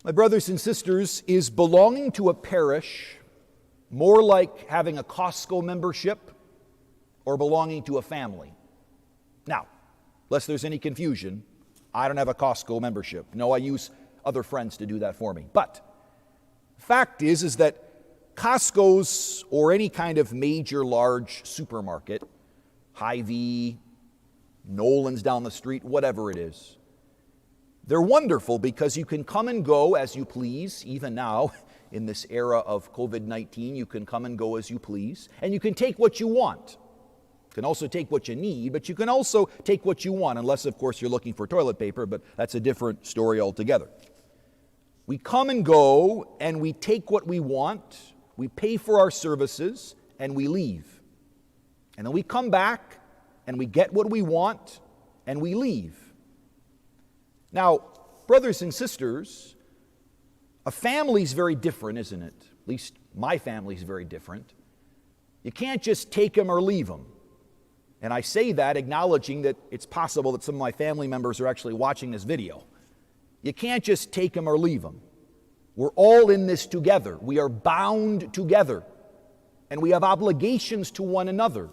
My brothers and sisters, is belonging to a parish more like having a Costco membership or belonging to a family? Now, lest there's any confusion, I don't have a Costco membership. No, I use other friends to do that for me. But the fact is that Costco's or any kind of major large supermarket, Hy-Vee, Nolan's down the street, whatever it is, they're wonderful because you can come and go as you please. Even now, in this era of COVID-19, you can come and go as you please. And you can take what you want. You can also take what you need, but you can also take what you want, unless, of course, you're looking for toilet paper, but that's a different story altogether. We come and go, and we take what we want, we pay for our services, and we leave. And then we come back, and we get what we want, and we leave. Now, brothers and sisters, a family's very different, isn't it? At least my family's very different. You can't just take them or leave them. And I say that acknowledging that it's possible that some of my family members are actually watching this video. You can't just take them or leave them. We're all in this together. We are bound together. And we have obligations to one another.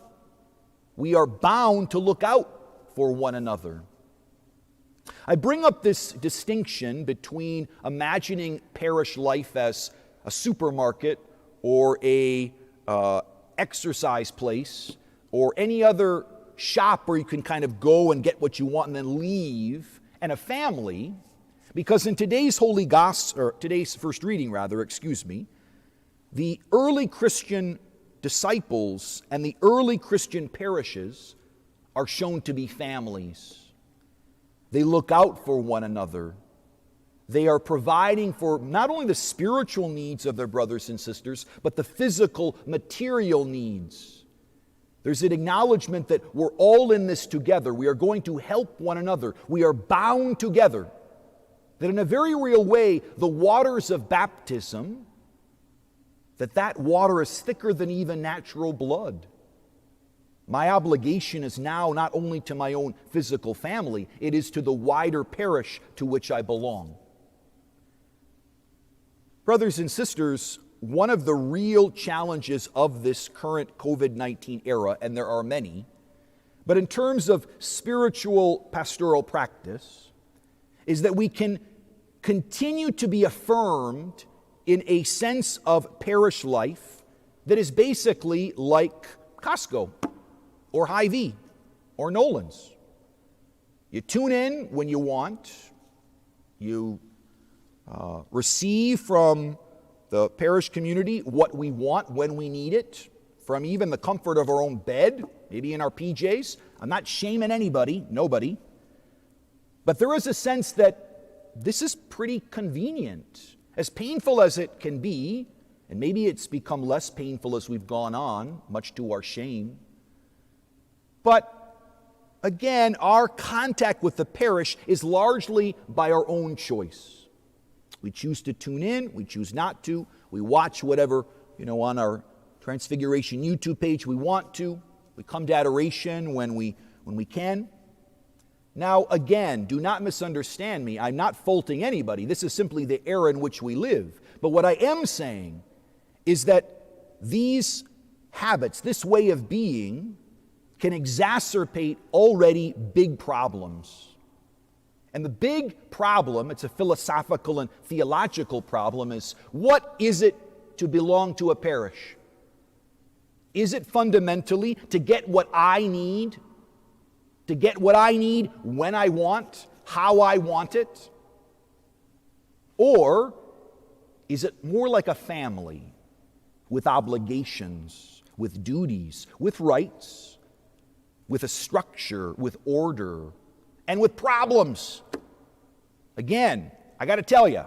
We are bound to look out for one another. I bring up this distinction between imagining parish life as a supermarket or a exercise place or any other shop where you can kind of go and get what you want and then leave, and a family, because in today's today's first reading, the early Christian disciples and the early Christian parishes are shown to be families. They look out for one another. They are providing for not only the spiritual needs of their brothers and sisters, but the physical, material needs. There's an acknowledgement that we're all in this together. We are going to help one another. We are bound together. That in a very real way, the waters of baptism, that water is thicker than even natural blood. My obligation is now not only to my own physical family, it is to the wider parish to which I belong. Brothers and sisters, one of the real challenges of this current COVID-19 era, and there are many, but in terms of spiritual pastoral practice, is that we can continue to be affirmed in a sense of parish life that is basically like Costco or Hy-Vee or Nolan's. You tune in when you want. You receive from the parish community what we want when we need it, from even the comfort of our own bed, maybe in our PJs. I'm not shaming anybody, nobody. But there is a sense that this is pretty convenient. As painful as it can be, and maybe it's become less painful as we've gone on, much to our shame. But again, our contact with the parish is largely by our own choice. We choose to tune in, we choose not to. We watch whatever, on our Transfiguration YouTube page we want to. We come to adoration when we can. Now, again, do not misunderstand me. I'm not faulting anybody. This is simply the era in which we live. But what I am saying is that these habits, this way of being, can exacerbate already big problems. And the big problem, it's a philosophical and theological problem, is what is it to belong to a parish? Is it fundamentally to get what I need? To get what I need when I want, how I want it? Or is it more like a family with obligations, with duties, with rights, with a structure, with order, and with problems? Again, I got to tell you,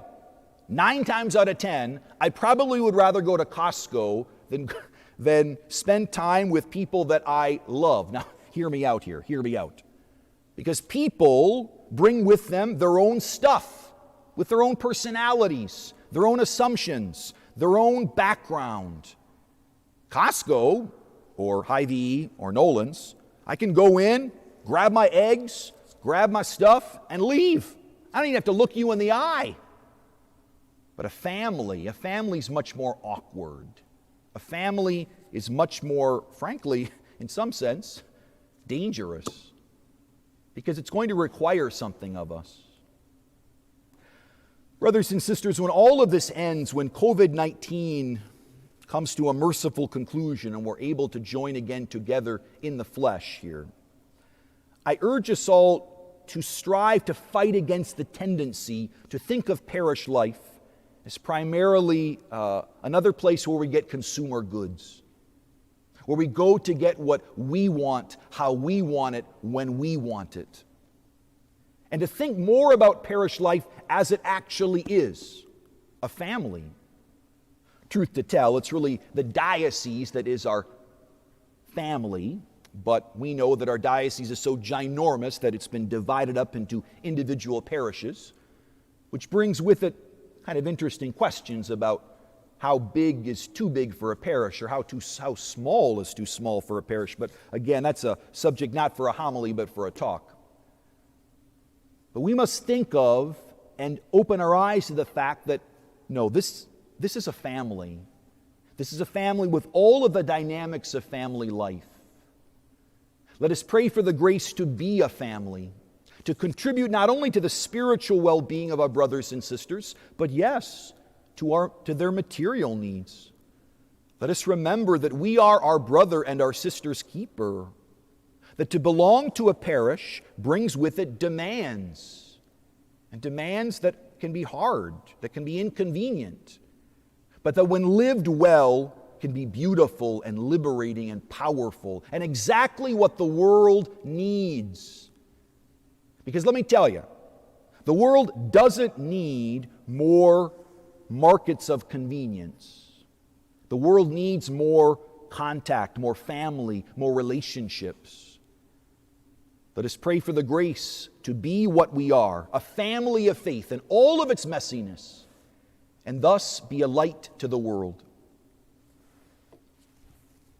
9 times out of 10, I probably would rather go to Costco than spend time with people that I love. Now, hear me out here. Hear me out. Because people bring with them their own stuff, with their own personalities, their own assumptions, their own background. Costco, or Hy-Vee, or Nolan's, I can go in, grab my eggs, grab my stuff, and leave. I don't even have to look you in the eye. But a family's much more awkward. A family is much more, frankly, in some sense, dangerous, because it's going to require something of us. Brothers and sisters, when all of this ends, when COVID-19 comes to a merciful conclusion and we're able to join again together in the flesh here, I urge us all to strive to fight against the tendency to think of parish life as primarily another place where we get consumer goods, where we go to get what we want, how we want it, when we want it. And to think more about parish life as it actually is, a family. Truth to tell, it's really the diocese that is our family, but we know that our diocese is so ginormous that it's been divided up into individual parishes, which brings with it kind of interesting questions about how big is too big for a parish, or how small is too small for a parish. But again, that's a subject not for a homily, but for a talk. But we must think of and open our eyes to the fact that, no, this is a family. This is a family with all of the dynamics of family life. Let us pray for the grace to be a family, to contribute not only to the spiritual well-being of our brothers and sisters, but yes, to their material needs. Let us remember that we are our brother and our sister's keeper, that to belong to a parish brings with it demands, and demands that can be hard, that can be inconvenient, but that when lived well can be beautiful and liberating and powerful, and exactly what the world needs. Because let me tell you, the world doesn't need more markets of convenience. The world needs more contact, more family, more relationships. Let us pray for the grace to be what we are, a family of faith in all of its messiness, and thus be a light to the world.